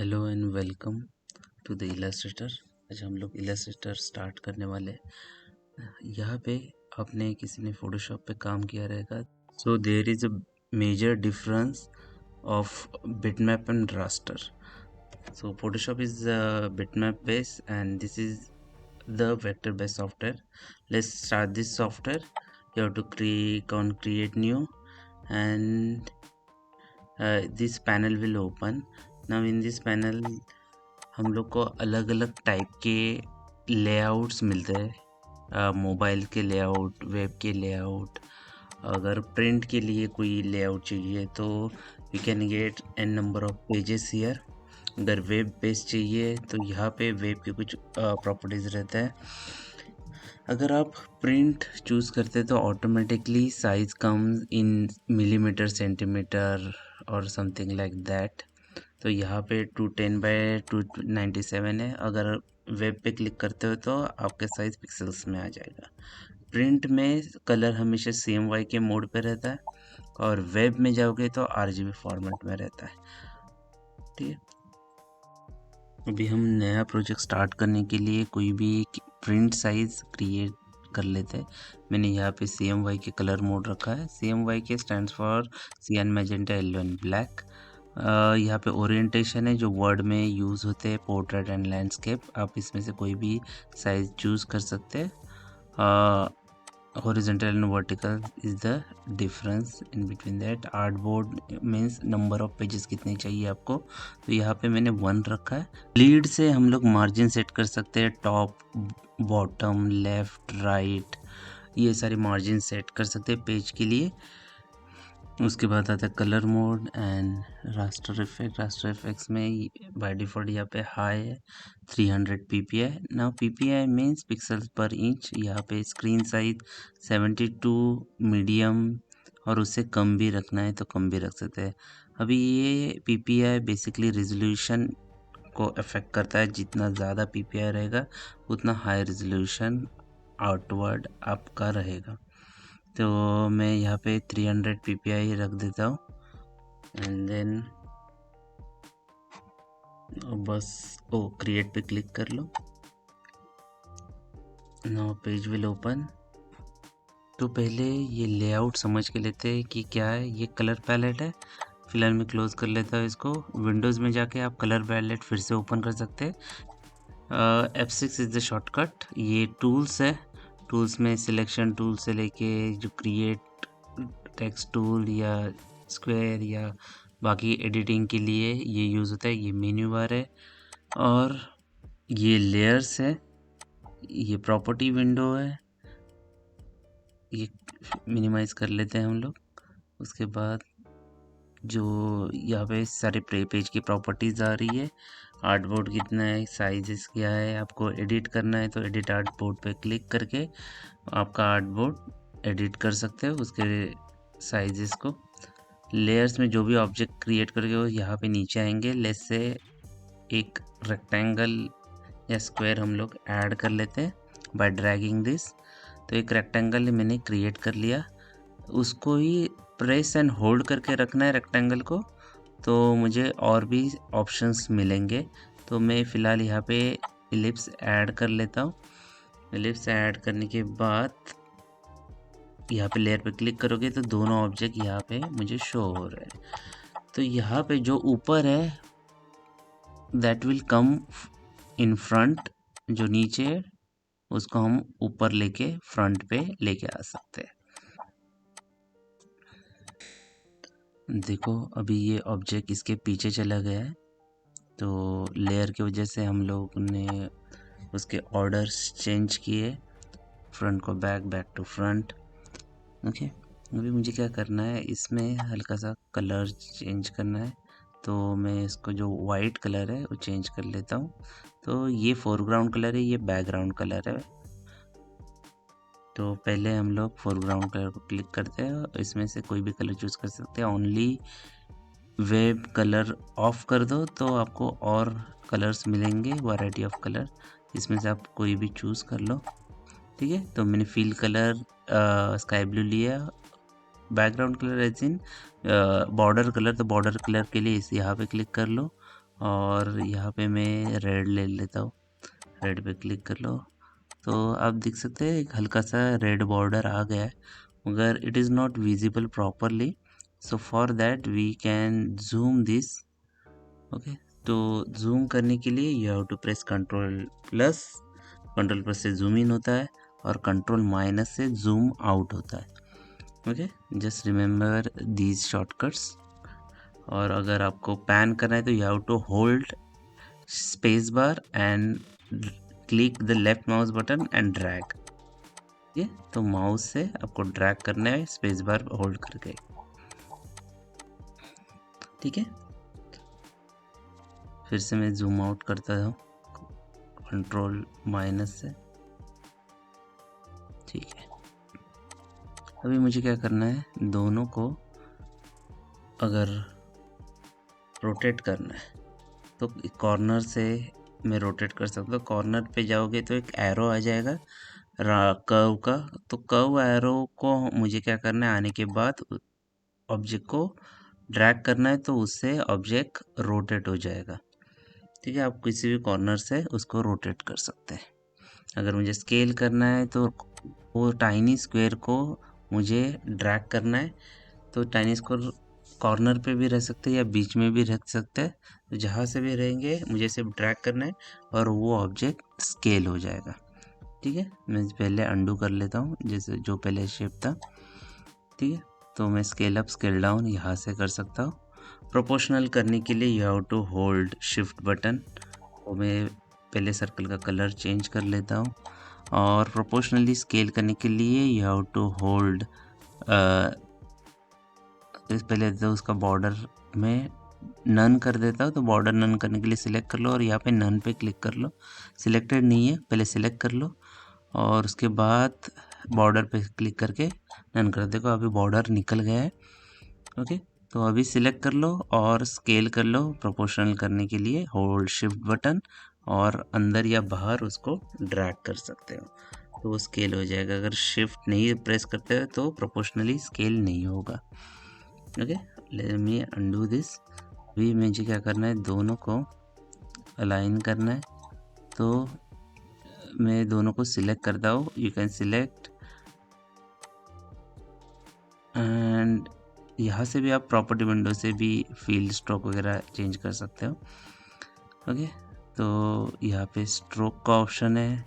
Hello and welcome to the illustrator. आज हम लोग इलस्ट्रेटर स्टार्ट करने वाले हैं। यहाँ पे आपने किसी ने फोटोशॉप पे काम किया रहेगा, so there is a major difference of bitmap and raster. So Photoshop is bitmap based and this is the vector based software. Let's start this software. You have to create new and this panel will open. Now in this panel हम लोग को अलग अलग type के layouts मिलते हैं, mobile के layout, web के लेआउट। अगर प्रिंट के लिए कोई लेआउट चाहिए तो we can get an number of pages here. अगर वेब बेस्ड चाहिए तो यहाँ पे वेब के कुछ प्रॉपर्टीज रहता है। अगर आप प्रिंट चूज़ करते तो automatically size comes in millimetre, centimetre और समथिंग लाइक दैट। तो यहाँ पे 210 by 297 है। अगर वेब पे क्लिक करते हो तो आपके साइज पिक्सल्स में आ जाएगा। प्रिंट में कलर हमेशा CMYK के मोड पे रहता है और वेब में जाओगे तो RGB फॉर्मेट में रहता है। ठीक है, अभी हम नया प्रोजेक्ट स्टार्ट करने के लिए कोई भी प्रिंट साइज क्रिएट कर लेते हैं। मैंने यहाँ पे CMYK कलर मोड रखा है। CMYK स्टैंड्स फॉर सियान, मैजेंटा, येलो एंड ब्लैक। यहाँ पे ओरिएंटेशन है जो वर्ड में यूज़ होते हैं, पोर्ट्रेट एंड लैंडस्केप। आप इसमें से कोई भी साइज चूज़ कर सकते हैं। Horizontal and vertical is the difference in between that. Artboard means number of pages कितने चाहिए आपको, तो यहाँ पे मैंने 1 रखा है। लीड से हम लोग मार्जिन सेट कर सकते हैं, टॉप, बॉटम, लेफ्ट, राइट, ये सारे मार्जिन सेट कर सकते हैं पेज के लिए। उसके बाद आता है colour mode and raster effect. Raster effects में बाय डिफ़ॉल्ट यहाँ पे हाई है, 300 ppi। Now ppi means pixels पर इंच। यहाँ पे स्क्रीन साइज 72 मीडियम और उससे कम भी रखना है तो कम भी रख सकते हैं। अभी ये ppi बेसिकली रेजोल्यूशन को अफेक्ट करता है। जितना ज़्यादा ppi रहेगा उतना हाई रेजोल्यूशन आउटवर्ड आपका रहेगा। तो मैं यहाँ पे 300 ppi रख देता हूँ एंड देन बस क्रिएट पे क्लिक कर लो। Now page will open. तो पहले ये लेआउट समझ के लेते हैं कि क्या है। ये कलर पैलेट है। फिलहाल मैं क्लोज कर लेता हूँ इसको। विंडोज़ में जाके आप कलर पैलेट फिर से ओपन कर सकते हैं। F6 is the shortcut. ये टूल्स है। टूल्स में सिलेक्शन टूल से लेके जो क्रिएट टेक्स्ट टूल या स्क्वायर या बाकी एडिटिंग के लिए ये यूज़ होता है। ये मेन्यू बार है और ये लेयर्स है। ये प्रॉपर्टी विंडो है। ये मिनिमाइज़ कर लेते हैं हम लोग। उसके बाद जो यहाँ पे सारे पेज की प्रॉपर्टीज़ आ रही है। आर्टबोर्ड कितना है, साइजेस क्या है, आपको एडिट करना है तो एडिट आर्टबोर्ड पे क्लिक करके आपका आर्टबोर्ड एडिट कर सकते हो उसके साइजेस को। लेयर्स में जो भी ऑब्जेक्ट क्रिएट करके वो यहाँ पे नीचे आएंगे। लेट्स से एक रेक्टेंगल या स्क्वायर हम लोग ऐड कर लेते हैं बाय ड्रैगिंग दिस। तो एक रेक्टेंगल मैंने क्रिएट कर लिया, उसको ही प्रेस एंड होल्ड करके रखना है रेक्टेंगल को, तो मुझे और भी ऑप्शंस मिलेंगे। तो मैं फ़िलहाल यहाँ पे इलिप्स ऐड कर लेता हूँ। इलिप्स ऐड करने के बाद यहाँ पे लेयर पे क्लिक करोगे तो दोनों ऑब्जेक्ट यहाँ पे मुझे शो हो रहे हैं। तो यहाँ पे जो ऊपर है that will come in front, जो नीचे है उसको हम ऊपर लेके फ्रंट पे लेके आ सकते हैं। देखो अभी ये ऑब्जेक्ट इसके पीछे चला गया है, तो लेयर की वजह से हम लोग ने उसके ऑर्डर्स चेंज किए, फ्रंट को back, back to front. Okay, अभी मुझे क्या करना है, इसमें हल्का सा कलर चेंज करना है। तो मैं इसको जो वाइट कलर है वो चेंज कर लेता हूँ। तो ये फोरग्राउंड कलर है, ये बैकग्राउंड कलर है। तो पहले हम लोग फोरग्राउंड कलर को क्लिक करते हैं और इसमें से कोई भी कलर चूज़ कर सकते हैं। ओनली वेब कलर ऑफ कर दो तो आपको और कलर्स मिलेंगे, वैरायटी ऑफ कलर। इसमें से आप कोई भी चूज़ कर लो। ठीक है, तो मैंने फील कलर स्काई ब्लू लिया। Background colour as in border colour, तो बॉर्डर कलर के लिए इस यहाँ पे क्लिक कर लो और यहाँ पे मैं रेड ले लेता हूँ। रेड पे क्लिक कर लो तो आप देख सकते हैं एक हल्का सा रेड बॉर्डर आ गया है, मगर it is not visible properly. So for that we can zoom this. Okay, तो जूम करने के लिए you have to press control plus से जूम इन होता है और कंट्रोल माइनस से जूम आउट होता है। Okay, just remember these shortcuts. और अगर आपको पैन करना है तो you have to hold space bar and click the left mouse button and drag. ये तो माउस से आपको ड्रैग करना है स्पेस बार होल्ड करके, ठीक है। फिर से मैं जूम आउट करता हूँ कंट्रोल माइनस से, ठीक है। अभी मुझे क्या करना है, दोनों को अगर रोटेट करना है तो कॉर्नर से मैं रोटेट कर सकता हूँ। कॉर्नर पे जाओगे तो एक एरो आ जाएगा कर्व का, तो कर्व एरो को मुझे क्या करना है, आने के बाद ऑब्जेक्ट को ड्रैग करना है तो उससे ऑब्जेक्ट रोटेट हो जाएगा, ठीक है। आप किसी भी कॉर्नर से उसको रोटेट कर सकते हैं। अगर मुझे स्केल करना है तो वो टाइनी स्क्वायर को मुझे ड्रैग करना है, तो टाइनी स्क्वायर कॉर्नर पे भी रह सकते हैं या बीच में भी रख सकते हैं, तो जहाँ से भी रहेंगे मुझे सिर्फ ड्रैग करना है और वो ऑब्जेक्ट स्केल हो जाएगा, ठीक है। मैं पहले अंडू कर लेता हूँ जैसे जो पहले शेप था, ठीक है। तो मैं स्केल अप स्केल डाउन यहाँ से कर सकता हूँ। प्रोपोर्शनल करने के लिए you have to hold shift button. तो मैं पहले सर्कल का कलर चेंज कर लेता हूँ। और प्रोपोर्शनली स्केल करने के लिए यू हैव टू होल्ड, पहले तो उसका बॉर्डर में नन कर देता हूँ। तो बॉर्डर नन करने के लिए सिलेक्ट कर लो और यहाँ पे नन पे क्लिक कर लो। सिलेक्टेड नहीं है, पहले सिलेक्ट कर लो और उसके बाद बॉर्डर पे क्लिक करके नन कर। देखो अभी बॉर्डर निकल गया है, ओके। तो अभी सिलेक्ट कर लो और स्केल कर लो। प्रोपोर्शनल करने के लिए होल्ड शिफ्ट बटन और अंदर या बाहर उसको ड्रैग कर सकते हो तो वो स्केल हो जाएगा। अगर शिफ्ट नहीं प्रेस करते हो तो प्रोपोर्शनली स्केल नहीं होगा, okay. Let me undo this. अभी मुझे क्या करना है, दोनों को अलाइन करना है। तो मैं दोनों को सिलेक्ट करता हूँ, यू कैन सिलेक्ट एंड यहाँ से भी आप प्रॉपर्टी विंडो से भी फील्ड स्ट्रोक वगैरह चेंज कर सकते हो, ओके। तो यहाँ पे स्ट्रोक का ऑप्शन है,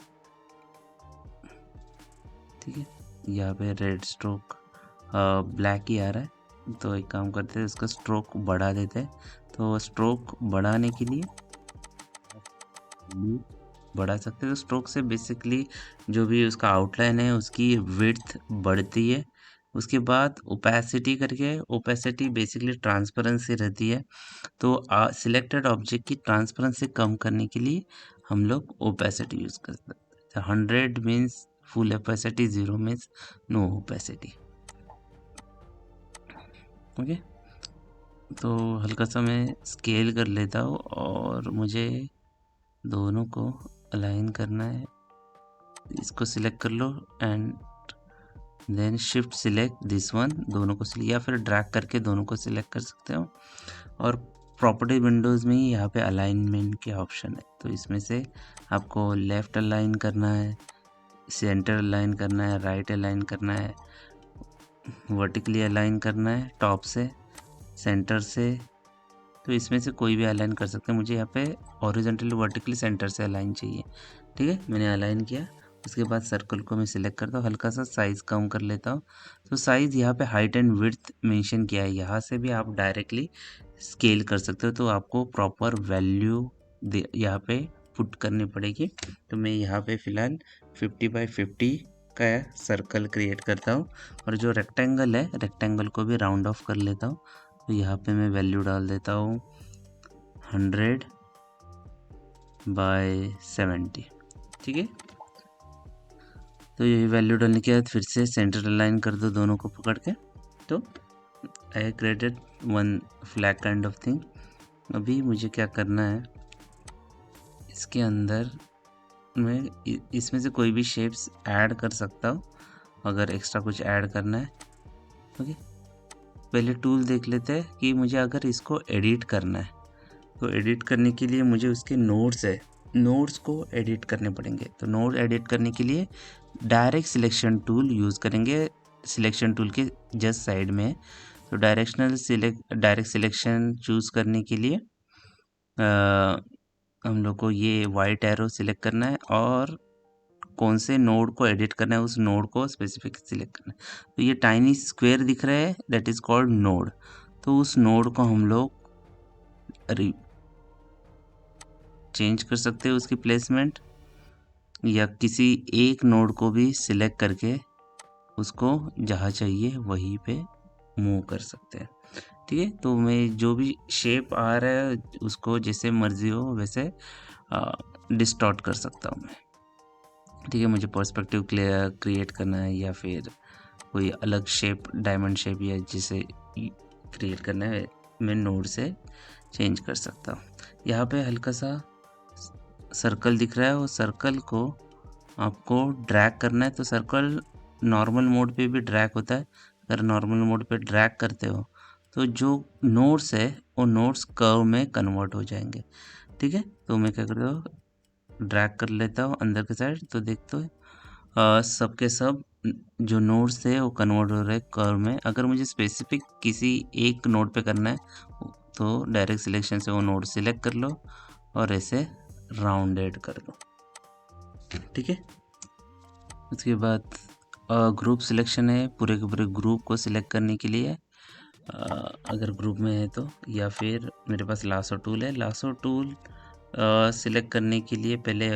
ठीक है। यहाँ पे रेड स्ट्रोक ब्लैक ही आ रहा है, तो एक काम करते हैं उसका स्ट्रोक बढ़ा देते हैं। तो स्ट्रोक बढ़ाने के लिए बढ़ा सकते हैं। तो स्ट्रोक से बेसिकली जो भी उसका आउटलाइन है उसकी विड्थ बढ़ती है। उसके बाद ओपेसिटी करके, ओपेसिटी बेसिकली ट्रांसपेरेंसी रहती है। तो सिलेक्टेड ऑब्जेक्ट की ट्रांसपेरेंसी कम करने के लिए हम लोग ओपेसिटी यूज़ कर सकते हैं। 100 means full opacity, 0 means no opacity, okay. तो हल्का सा मैं स्केल कर लेता हूँ और मुझे दोनों को अलाइन करना है। इसको सिलेक्ट कर लो and then shift select this one, दोनों को सिलेक्ट या फिर ड्रैग करके दोनों को सिलेक्ट कर सकते हो। और प्रॉपर्टी विंडोज़ में ही यहाँ पे अलाइनमेंट के ऑप्शन है, तो इसमें से आपको लेफ़्ट अलाइन करना है, सेंटर अलाइन करना है, राइट अलाइन करना है, वर्टिकली अलाइन करना है, टॉप से, सेंटर से। तो इसमें से कोई भी अलाइन कर सकते हैं। मुझे यहाँ पे हॉरिजॉन्टली वर्टिकली सेंटर से अलाइन चाहिए, ठीक है। मैंने अलाइन किया, उसके बाद सर्कल को मैं सिलेक्ट करता हूँ, हल्का सा साइज़ कम कर लेता हूँ। तो साइज़ यहाँ पे हाइट एंड विड्थ मेंशन किया है, यहाँ से भी आप डायरेक्टली स्केल कर सकते हो। तो आपको प्रॉपर वैल्यू यहाँ पे पुट करनी पड़ेगी। तो मैं यहाँ पे फ़िलहाल 50 बाई 50 का सर्कल क्रिएट करता हूँ और जो रेक्टेंगल है, रेक्टेंगल को भी राउंड ऑफ कर लेता हूँ। तो यहाँ पे मैं वैल्यू डाल देता हूँ 100 बाय 70, ठीक है। तो यही वैल्यू डालने के बाद फिर से सेंटर अलाइन कर दो दोनों को पकड़ के। तो I created one flag kind of thing. अभी मुझे क्या करना है, इसके अंदर मैं इसमें से कोई भी शेप्स ऐड कर सकता हूँ अगर एक्स्ट्रा कुछ ऐड करना है, ओके। पहले टूल देख लेते हैं कि मुझे अगर इसको एडिट करना है तो एडिट करने के लिए मुझे उसके नोड्स को एडिट करने पड़ेंगे। तो नोड एडिट करने के लिए डायरेक्ट सिलेक्शन टूल यूज़ करेंगे, सिलेक्शन टूल के जस्ट साइड में। तो डायरेक्ट सिलेक्शन चूज़ करने के लिए हम लोग को ये वाइट एरो सिलेक्ट करना है और कौन से नोड को एडिट करना है उस नोड को स्पेसिफिक सिलेक्ट करना है। तो ये टाइनी स्क्वायर दिख रहा है, दैट इज़ कॉल्ड नोड। तो उस नोड को हम लोग चेंज कर सकते हैं उसकी प्लेसमेंट, या किसी एक नोड को भी सिलेक्ट करके उसको जहाँ चाहिए वहीं पे मूव कर सकते हैं। ठीक है, तो मैं जो भी शेप आ रहा है उसको जैसे मर्जी हो वैसे डिस्टॉर्ट कर सकता हूँ मैं। ठीक है, मुझे पर्सपेक्टिव क्रिएट करना है या फिर कोई अलग शेप, डायमंड शेप या जिसे क्रिएट करना है, मैं नोड से चेंज कर सकता हूँ। यहाँ पे हल्का सा सर्कल दिख रहा है, वो सर्कल को आपको ड्रैग करना है। तो सर्कल नॉर्मल मोड पे भी ड्रैग होता है। अगर नॉर्मल मोड पे ड्रैग करते हो तो जो नोड्स है वो नोड्स कर्व में कन्वर्ट हो जाएंगे। ठीक है, तो मैं क्या करता हूँ, ड्रैग कर लेता हूँ अंदर के साइड। तो देखते हो सब के सब जो नोड्स थे वो कन्वर्ट हो रहे हैं कर्व में। अगर मुझे स्पेसिफिक किसी एक नोड पे करना है तो डायरेक्ट सिलेक्शन से वो नोड सिलेक्ट कर लो और ऐसे राउंडेड कर दो। ठीक है, उसके बाद ग्रुप सिलेक्शन है, पूरे के पूरे ग्रुप को सिलेक्ट करने के लिए अगर ग्रुप में है तो, या फिर मेरे पास लासो टूल है। लासो टूल सिलेक्ट करने के लिए पहले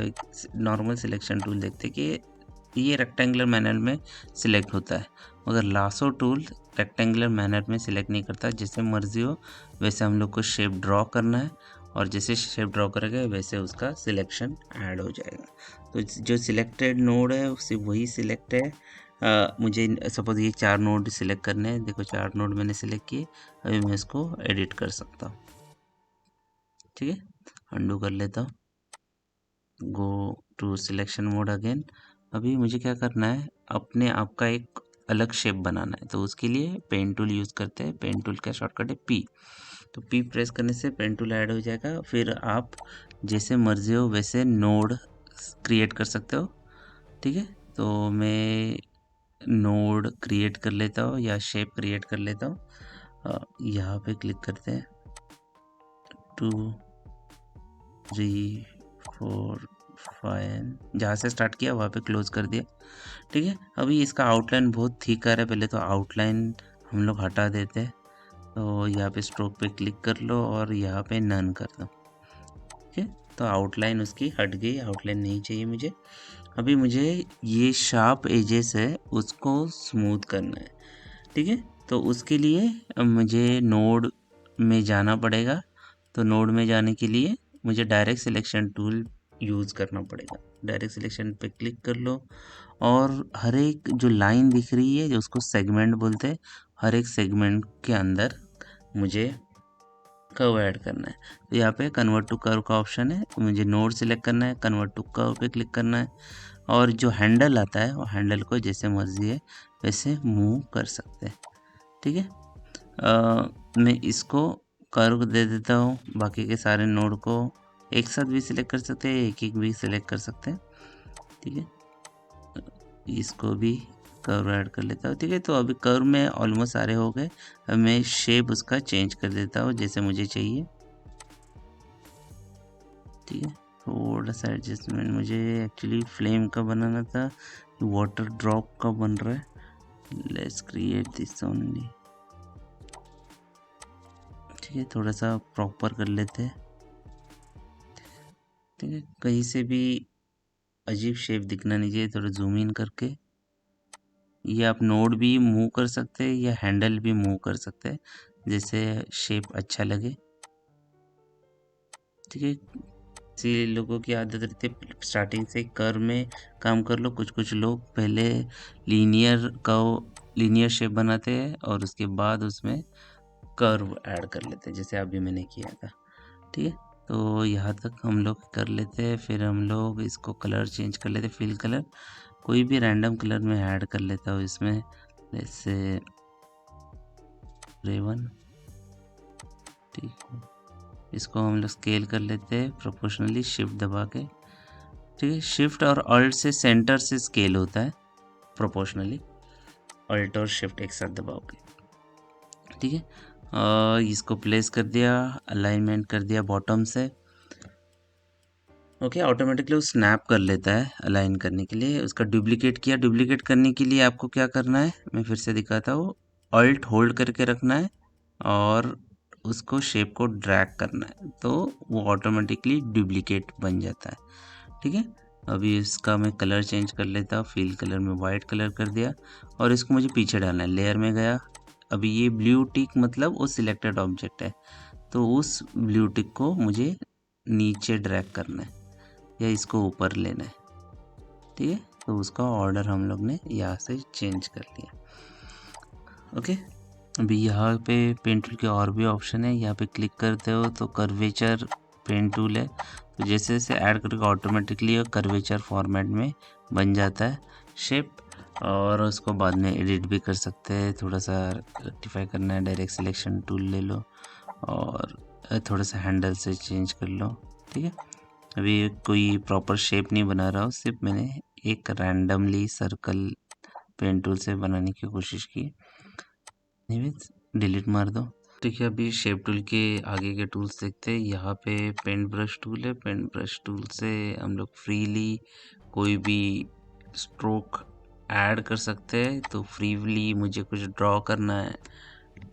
नॉर्मल सिलेक्शन टूल देखते कि ये रेक्टेंगुलर मैनर में सिलेक्ट होता है, मगर लासो टूल रेक्टेंगुलर मैनर में सिलेक्ट नहीं करता। जैसे मर्जी हो वैसे हम लोग को शेप ड्रॉ करना है और जैसे शेप ड्रॉ करेंगे वैसे उसका सिलेक्शन ऐड हो जाएगा। तो जो सिलेक्टेड नोड है सिर्फ वही सिलेक्ट है। मुझे सपोज ये 4 नोड सिलेक्ट करने हैं। देखो 4 नोड मैंने सिलेक्ट किए, अभी मैं इसको एडिट कर सकता हूँ। ठीक है, अंडू कर लेता हूँ, go to selection mode again. अभी मुझे क्या करना है, अपने आप का एक अलग शेप बनाना है। तो उसके लिए पेन टूल यूज़ करते हैं। पेन टूल का शॉर्टकट है पी। तो पी प्रेस करने से पेन टूल ऐड हो जाएगा। फिर आप जैसे मर्जी हो वैसे नोड क्रिएट कर सकते हो। ठीक है, तो मैं नोड क्रिएट कर लेता हूँ या शेप क्रिएट कर लेता हूँ। यहाँ पे क्लिक करते हैं, 2 3 4 5, जहाँ से स्टार्ट किया वहाँ पे क्लोज कर दिया। ठीक है, अभी इसका आउटलाइन बहुत थिक आ रहा है, पहले तो आउटलाइन हम लोग हटा देते हैं। तो यहाँ पे स्ट्रोक पे क्लिक कर लो और यहाँ पे नन कर दो। ठीक है, तो आउटलाइन उसकी हट गई, आउटलाइन नहीं चाहिए मुझे। अभी मुझे ये शार्प एजेस है उसको स्मूथ करना है। ठीक है, तो उसके लिए मुझे नोड में जाना पड़ेगा। तो नोड में जाने के लिए मुझे डायरेक्ट सिलेक्शन टूल यूज़ करना पड़ेगा। डायरेक्ट सिलेक्शन पे क्लिक कर लो और हर एक जो लाइन दिख रही है जो उसको सेगमेंट बोलते हैं, हर एक सेगमेंट के अंदर मुझे कर्व ऐड करना है। तो यहाँ पे कन्वर्ट टू कर्व का ऑप्शन है, मुझे नोड सिलेक्ट करना है, कन्वर्ट टू कर्व पे क्लिक करना है और जो हैंडल आता है वो हैंडल को जैसे मर्जी है वैसे मूव कर सकते हैं। ठीक है, मैं इसको कर्व दे देता हूँ। बाकी के सारे नोड को एक साथ भी सिलेक्ट कर सकते हैं, एक एक भी सिलेक्ट कर सकते हैं। ठीक है, इसको भी कर्व ऐड कर लेता हूँ। ठीक है, तो अभी कर्व में ऑलमोस्ट सारे हो गए। अब मैं शेप उसका चेंज कर देता हूँ जैसे मुझे चाहिए। ठीक है, थोड़ा सा एडजस्टमेंट, मुझे एक्चुअली फ्लेम का बनाना था, वाटर ड्रॉप का बन रहा है। Let's create this only. ठीक है, थोड़ा सा प्रॉपर कर लेते हैं। ठीक है, कहीं से भी अजीब शेप दिखना नहीं चाहिए। थोड़ा जूम इन करके ये आप नोड भी मूव कर सकते हैं या हैंडल भी मूव कर सकते हैं, जैसे शेप अच्छा लगे। ठीक है, इसी लोगों की आदत रहती है स्टार्टिंग से कर्व में काम कर लो। कुछ कुछ लोग पहले लीनियर शेप बनाते हैं और उसके बाद उसमें कर्व ऐड कर लेते हैं, जैसे अभी मैंने किया था। ठीक है, तो यहाँ तक हम लोग कर लेते हैं। फिर हम लोग इसको कलर चेंज कर लेते हैं, फिल कलर कोई भी रैंडम कलर में ऐड कर लेता हूँ इसमें, जैसे रेवन। ठीक है, इसको हम लोग स्केल कर लेते हैं प्रोपोर्शनली, शिफ्ट दबा के। ठीक है, शिफ्ट और अल्ट से सेंटर से स्केल होता है प्रोपोर्शनली, अल्ट और शिफ्ट एक साथ दबाओगे। ठीक है, इसको प्लेस कर दिया, अलाइनमेंट कर दिया बॉटम से। ओके, ऑटोमेटिकली वो स्नैप कर लेता है अलाइन करने के लिए। उसका डुप्लीकेट किया, डुप्लीकेट करने के लिए आपको क्या करना है, मैं फिर से दिखाता हूँ। अल्ट होल्ड करके रखना है और उसको शेप को ड्रैग करना है, तो वो ऑटोमेटिकली डुप्लीकेट बन जाता है। ठीक है, अभी इसका मैं कलर चेंज कर लेता हूँ, फील कलर में वाइट कलर कर दिया और इसको मुझे पीछे डालना है। लेयर में गया, अभी ये ब्लू टिक मतलब वो सिलेक्टेड ऑब्जेक्ट है, तो उस ब्लू टिक को मुझे नीचे ड्रैग करना है या इसको ऊपर लेना है। ठीक है, तो उसका ऑर्डर हम लोग ने यहाँ से चेंज कर लिया। ओके, अभी यहाँ पे पेन टूल के और भी ऑप्शन है, यहाँ पे क्लिक करते हो तो कर्वेचर पेन टूल है, तो जैसे जैसे ऐड करके ऑटोमेटिकली कर्वेचर फॉर्मेट में बन जाता है शेप। और उसको बाद में एडिट भी कर सकते हैं, थोड़ा सा रेक्टिफाई करना है, डायरेक्ट सिलेक्शन टूल ले लो और थोड़ा सा हैंडल से चेंज कर लो। ठीक है, अभी कोई प्रॉपर शेप नहीं बना रहा हूँ, सिर्फ मैंने एक रैंडमली सर्कल पेन टूल से बनाने की कोशिश की। डिलीट मार दो। ठीक है, अभी शेप टूल के आगे के टूल्स देखते हैं। यहाँ पे पेंट ब्रश टूल है, पेंट ब्रश टूल से हम लोग फ्रीली कोई भी स्ट्रोक ऐड कर सकते हैं। तो फ्रीली मुझे कुछ ड्रॉ करना है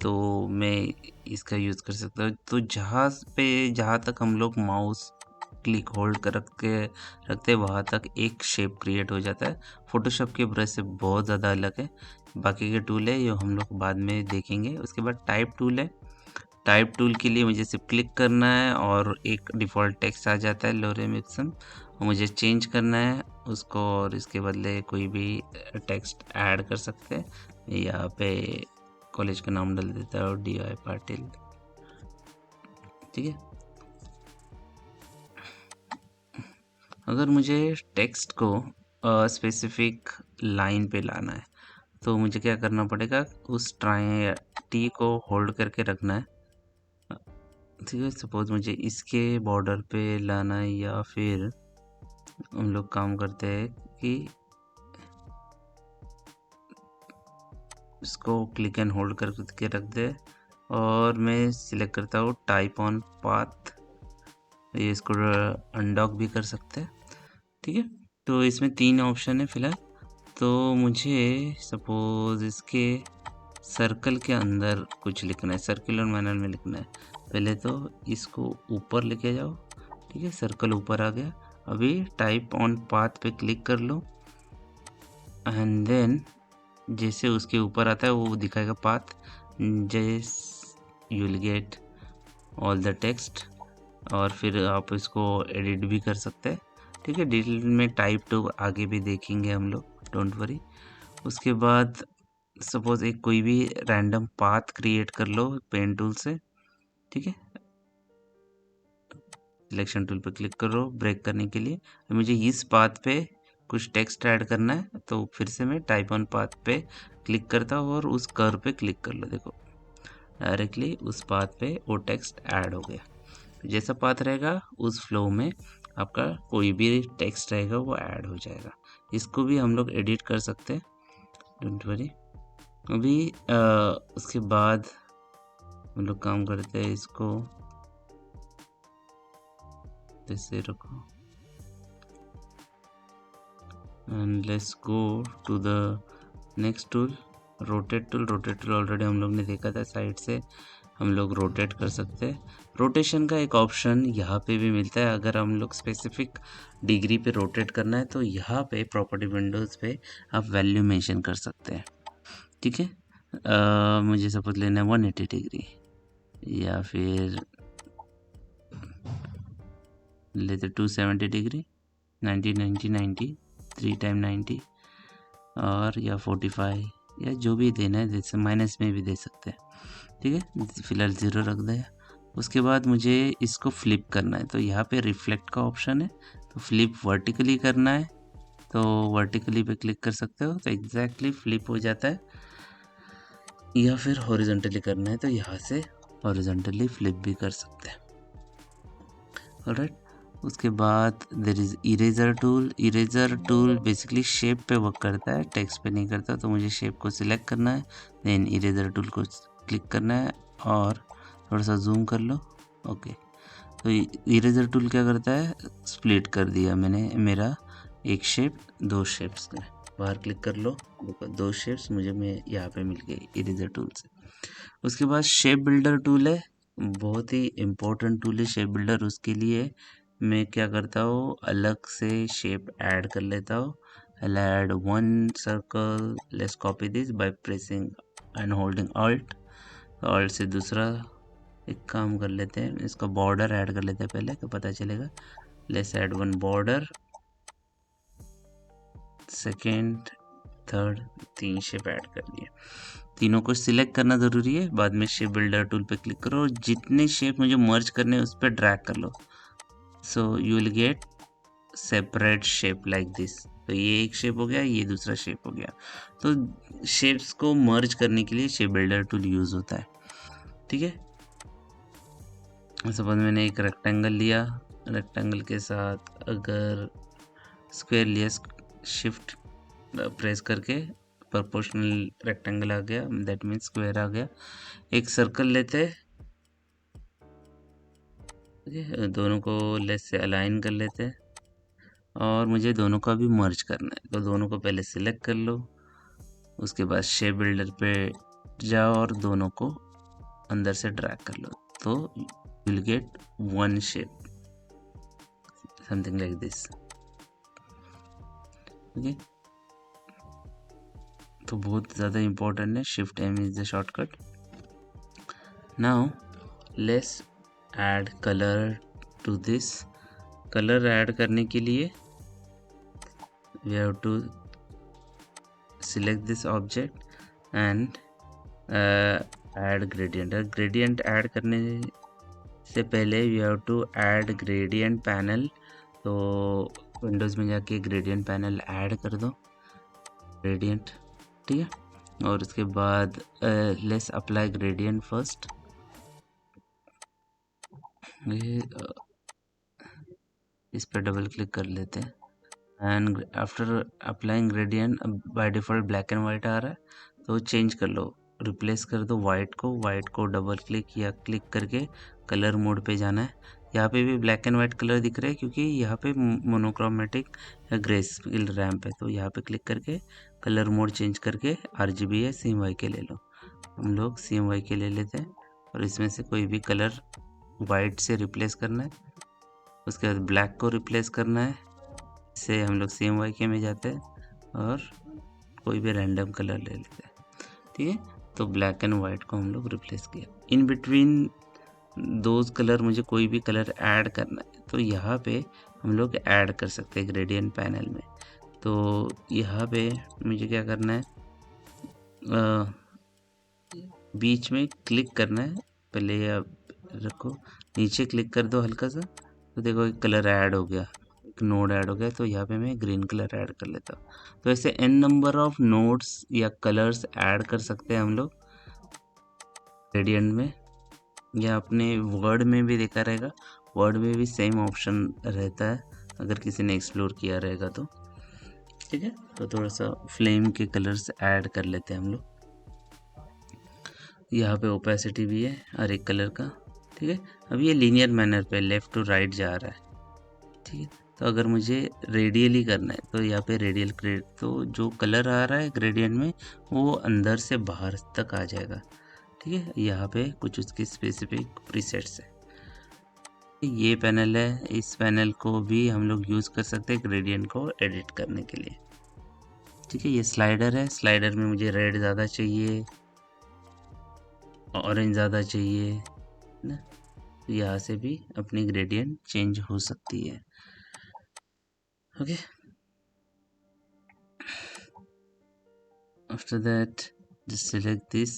तो मैं इसका यूज़ कर सकता हूँ। तो जहाँ तक हम लोग माउस क्लिक होल्ड कर रखते हैं वहाँ तक एक शेप क्रिएट हो जाता है। फोटोशॉप के ब्रश से बहुत ज़्यादा अलग है। बाकी के टूल है ये हम लोग बाद में देखेंगे। उसके बाद टाइप टूल है। टाइप टूल के लिए मुझे सिर्फ क्लिक करना है और एक डिफ़ॉल्ट टेक्स्ट आ जाता है लोरेम इप्सम, मुझे चेंज करना है उसको और इसके बदले कोई भी टेक्स्ट ऐड कर सकते हैं। यहाँ पे कॉलेज का नाम डाल देता है और DY पाटिल। ठीक है, अगर मुझे टेक्स्ट को स्पेसिफिक लाइन पे लाना है तो मुझे क्या करना पड़ेगा, उस टी को होल्ड करके रखना है। ठीक है, सपोज मुझे इसके बॉर्डर पे लाना है या फिर हम लोग काम करते हैं कि इसको क्लिक एंड होल्ड करके रख दे और मैं सिलेक्ट करता हूँ टाइप ऑन पाथ। ये इसको अनडॉक भी कर सकते हैं। ठीक है, तो इसमें 3 ऑप्शन है फिलहाल। तो मुझे सपोज इसके सर्कल के अंदर कुछ लिखना है, सर्कुलर मैनर में लिखना है। पहले तो इसको ऊपर लेके जाओ। ठीक है, सर्कल ऊपर आ गया। अभी टाइप ऑन पाथ पे क्लिक कर लो एंड देन जैसे उसके ऊपर आता है वो दिखाएगा पाथ, जैसे you will get all the text. और फिर आप इसको एडिट भी कर सकते हैं। ठीक है, डिटेल में टाइप टू आगे भी देखेंगे हम लोग, डोंट वरी। उसके बाद सपोज एक कोई भी रैंडम पाथ क्रिएट कर लो पेन टूल से। ठीक है, सिलेक्शन टूल पर क्लिक करो ब्रेक करने के लिए। मुझे इस पाथ पे कुछ टेक्स्ट ऐड करना है तो फिर से मैं टाइप ऑन पाथ पे क्लिक करता हूँ और उस कर्व पे क्लिक कर लो। देखो डायरेक्टली उस पाथ पे वो टेक्स्ट ऐड हो गया। जैसा पाथ रहेगा उस फ्लो में आपका कोई भी टेक्स्ट रहेगा वो ऐड हो जाएगा। इसको भी हम लोग एडिट कर सकते हैं, डोंट वरी। अभी उसके बाद हम लोग काम करते हैं, इसको जैसे रखो and let's go to the next tool, rotate tool. Rotate tool already हम लोग ने देखा था, साइड से हम लोग रोटेट कर सकते हैं। रोटेशन का एक ऑप्शन यहाँ पे भी मिलता है। अगर हम लोग स्पेसिफिक डिग्री पे रोटेट करना है तो यहाँ पे प्रॉपर्टी विंडोज़ पे आप वैल्यू मेंशन कर सकते हैं। ठीक है, मुझे सपोज लेना है 180 डिग्री या फिर लेते 270 डिग्री, 90 90 90 3 टाइम 90 और या 45 या जो भी देना है, जैसे माइनस में भी दे सकते हैं। ठीक है, फिलहाल 0 रख दें। उसके बाद मुझे इसको फ्लिप करना है तो यहाँ पे रिफ्लेक्ट का ऑप्शन है, तो फ्लिप वर्टिकली करना है तो वर्टिकली पे क्लिक कर सकते हो तो एग्जैक्टली फ्लिप हो जाता है। या फिर हॉरिजॉन्टली करना है तो यहाँ से हॉरिजॉन्टली फ्लिप भी कर सकते हैं। ऑलराइट। उसके बाद there is eraser tool. Eraser tool basically shape पे वर्क करता है, टेक्स्ट पे नहीं करता। तो मुझे शेप को सिलेक्ट करना है, देन इरेजर टूल को क्लिक करना है और थोड़ा सा जूम कर लो। ओके, तो इरेजर टूल क्या करता है, स्प्लिट कर दिया मैंने मेरा एक शेप दो शेप्स का। बाहर क्लिक कर लो, देखो दो शेप्स मुझे मैं यहाँ पे मिल गए इरेजर टूल से। उसके बाद शेप बिल्डर टूल है, बहुत ही इम्पोर्टेंट टूल है शेप बिल्डर। उसके लिए मैं क्या करता हूँ, अलग से शेप ऐड कर लेता हूँ। I'll add one circle. Let's copy this by pressing and holding Alt. Alt से दूसरा एक काम कर लेते हैं, इसका बॉर्डर ऐड कर लेते हैं पहले, तो पता चलेगा। Let's add one border. Second, third, 3 shape add कर लिए। तीनों को सिलेक्ट करना ज़रूरी है। बाद में शेप बिल्डर टूल पे क्लिक करो और जितने शेप मुझे मर्ज करने हैं उस पर ड्रैग कर लो। So you will get separate shape like this. तो ये एक शेप हो गया, ये दूसरा शेप हो गया। तो शेप्स को मर्ज करने के लिए शेप बिल्डर टूल यूज़ होता है। ठीक है, सपोज मैंने एक रेक्टेंगल लिया, रेक्टेंगल के साथ अगर स्क्वायर लिया, शिफ्ट प्रेस करके प्रोपोर्शनल रेक्टेंगल आ गया, दैट मीन्स स्क्वायर आ गया। एक सर्कल लेते हैं, दोनों को लेस से अलाइन कर लेते हैं और मुझे दोनों का भी मर्ज करना है। तो दोनों को पहले सिलेक्ट कर लो, उसके बाद शेप बिल्डर पे जाओ और दोनों को अंदर से ड्रैग कर लो। तो you will get one shape, something like this. Okay, तो बहुत ज़्यादा इम्पोर्टेंट है। Shift M is the shortcut. Now let's add colour to this. Colour add करने के लिए we have to select this object and add gradient. Gradient add करने से पहले we have to add gradient panel. तो windows में जाके gradient panel add कर दो, ग्रेडियंट, ठीक है। और उसके बाद लेट्स अप्लाई ग्रेडियंट फर्स्ट। ये इस पर डबल क्लिक कर लेते हैं and after applying gradient by default black and white आ रहा है, तो चेंज कर लो, रिप्लेस कर दो वाइट को डबल क्लिक या क्लिक करके कलर मोड पे जाना है। यहाँ पे भी ब्लैक एंड वाइट कलर दिख रहा है क्योंकि यहाँ पे मोनोक्रोमेटिक या ग्रेस्केल रैम्प है। तो यहाँ पे क्लिक करके कलर मोड चेंज करके RGB या CMYK के ले लो। हम लोग CMYK के ले लेते हैं और इसमें से कोई भी कलर वाइट से रिप्लेस करना है। उसके बाद ब्लैक को रिप्लेस करना है, इससे हम लोग CMYK में जाते हैं और कोई भी रैंडम कलर ले लेते हैं, ठीक है। तो ब्लैक एंड वाइट को हम लोग रिप्लेस किया। इन बिटवीन दोज कलर मुझे कोई भी कलर ऐड करना है, तो यहाँ पे हम लोग ऐड कर सकते हैं ग्रेडियंट पैनल में। तो यहाँ पे मुझे क्या करना है, बीच में क्लिक करना है, पहले ये रखो, नीचे क्लिक कर दो हल्का सा, तो देखो एक कलर ऐड हो गया, एक नोड ऐड हो गया। तो यहाँ पे मैं ग्रीन कलर ऐड कर लेता हूँ। तो ऐसे n नंबर ऑफ नोड्स या कलर्स ऐड कर सकते हैं हम लोग ग्रेडियंट में, या अपने वर्ड में भी देखा रहेगा, वर्ड में भी सेम ऑप्शन रहता है अगर किसी ने एक्सप्लोर किया रहेगा तो, ठीक है। तो थोड़ा सा फ्लेम के कलर्स ऐड कर लेते हैं हम लोग। यहाँ पे ओपेसिटी भी है हर एक कलर का, ठीक है। अब ये लीनियर मैनर पे लेफ़्ट टू राइट जा रहा है, ठीक है। तो अगर मुझे रेडियली करना है तो यहाँ पे रेडियल ग्रेड, तो जो कलर आ रहा है ग्रेडियंट में वो अंदर से बाहर तक आ जाएगा, ठीक है। यहाँ पे कुछ उसके स्पेसिफिक प्रीसेट्स है। ये पैनल है, इस पैनल को भी हम लोग यूज़ कर सकते हैं ग्रेडियंट को एडिट करने के लिए, ठीक है। ये स्लाइडर है, स्लाइडर में मुझे रेड ज़्यादा चाहिए, ऑरेंज ज़्यादा चाहिए ना, तो यहाँ से भी अपनी ग्रेडियंट चेंज हो सकती है, okay. After that just select this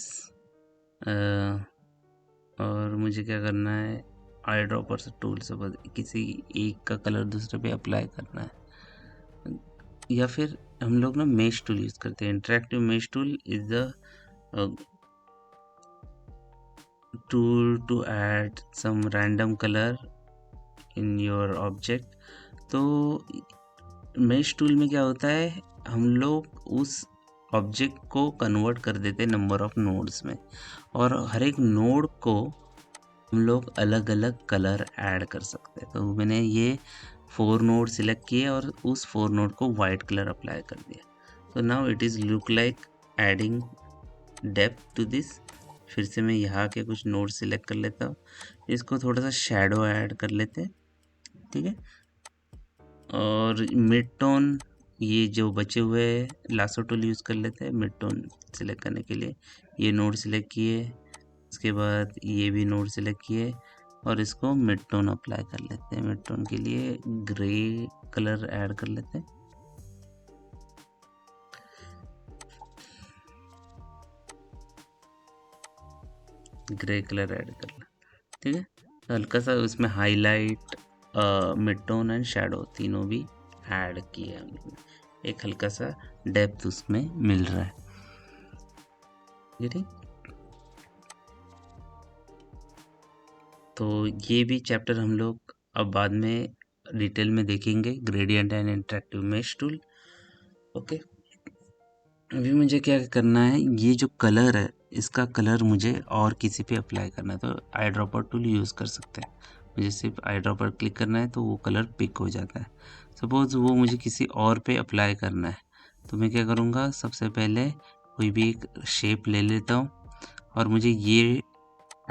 और मुझे क्या करना है, आई ड्रॉपर से टूल से बस किसी एक का कलर दूसरे पे अप्लाई करना है, या फिर हम लोग ना मेश टूल यूज़ करते हैं। Interactive mesh tool is the tool to add some random color in your object. तो मेश टूल में क्या होता है, हम लोग उस ऑब्जेक्ट को कन्वर्ट कर देते हैं नंबर ऑफ नोड्स में, और हर एक नोड को हम लोग अलग अलग कलर ऐड कर सकते हैं। तो मैंने ये 4 नोड सिलेक्ट किए और उस 4 नोड को वाइट कलर अप्लाई कर दिया। तो now it is look like adding depth to this. फिर से मैं यहाँ के कुछ नोड सिलेक्ट कर लेता हूँ, इसको थोड़ा सा शेडो ऐड कर लेते हैं, ठीक है। और मिड टोन, ये जो बचे हुए लासो टूल यूज़ कर लेते हैं मिड टोन सिलेक्ट करने के लिए। ये नोड सिलेक्ट किए, उसके बाद ये भी नोड सिलेक्ट किए और इसको मिड टोन अप्लाई कर लेते हैं। मिड टोन के लिए ग्रे कलर ऐड कर लेते हैं, ग्रे कलर ऐड कर लें, ठीक है। तो हल्का सा उसमें highlight, mid tone and shadow तीनों भी ऐड किए हम लोग ने। एक हल्का सा डेप्थ उसमें मिल रहा है, ठीक। तो ये भी चैप्टर हम लोग अब बाद में डिटेल में देखेंगे, gradient and interactive mesh tool. Okay, अभी मुझे क्या करना है, ये जो कलर है इसका कलर मुझे और किसी पे अप्लाई करना है, तो आई ड्रॉपर टूल यूज़ कर सकते हैं। मुझे सिर्फ आई ड्रॉपर क्लिक करना है तो वो कलर पिक हो जाता है। सपोज़ वो मुझे किसी और पे अप्लाई करना है, तो मैं क्या करूँगा, सबसे पहले कोई भी एक शेप ले लेता हूँ और मुझे ये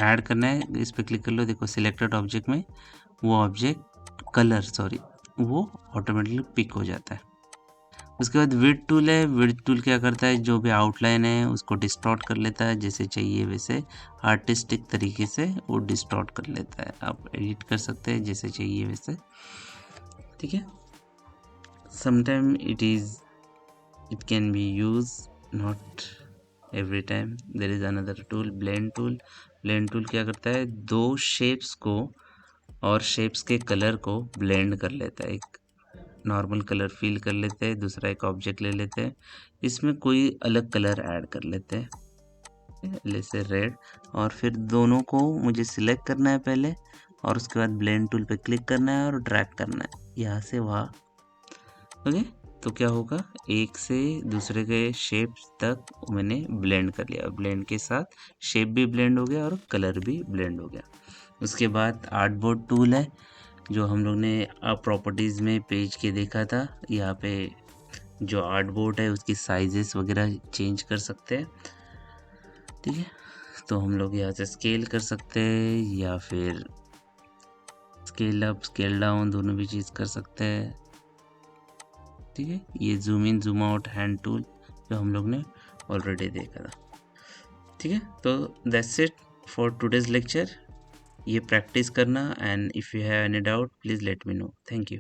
ऐड करना है। इस पर क्लिक कर लो, देखो सिलेक्टेड ऑब्जेक्ट में वो ऑब्जेक्ट कलर वो ऑटोमेटिकली पिक हो जाता है। उसके बाद विड्थ टूल है। विड्थ टूल क्या करता है, जो भी आउटलाइन है उसको डिस्टॉर्ट कर लेता है, जैसे चाहिए वैसे आर्टिस्टिक तरीके से वो डिस्टॉर्ट कर लेता है। आप एडिट कर सकते हैं जैसे चाहिए वैसे, ठीक है। Sometime it can be use, not every time. There is another tool, blend tool. Blend tool क्या करता है, दो शेप्स को और शेप्स के कलर को ब्लेंड कर लेता है। एक नॉर्मल कलर फिल कर लेते हैं, दूसरा एक ऑब्जेक्ट ले लेते हैं, इसमें कोई अलग कलर ऐड कर लेते हैं, जैसे रेड। और फिर दोनों को मुझे सिलेक्ट करना है पहले, और उसके बाद ब्लेंड टूल पे क्लिक करना है और ड्रैग करना है यहाँ से वहाँ। ओके, तो क्या होगा, एक से दूसरे के शेप तक मैंने ब्लेंड कर लिया। ब्लेंड के साथ शेप भी ब्लेंड हो गया और कलर भी ब्लेंड हो गया। उसके बाद आर्टबोर्ड टूल है, जो हम लोग ने प्रॉपर्टीज़ में पेज के देखा था। यहाँ पे जो आर्टबोर्ड है उसकी साइजेस वगैरह चेंज कर सकते हैं, ठीक है। तो हम लोग यहाँ से स्केल कर सकते हैं या फिर स्केल अप स्केल डाउन दोनों भी चीज़ कर सकते हैं, ठीक है। ये zoom in zoom out hand tool जो हम लोग ने ऑलरेडी देखा था, ठीक है। तो that's it for today's lecture. ये प्रैक्टिस करना, and if you have any doubt please let me know. Thank you.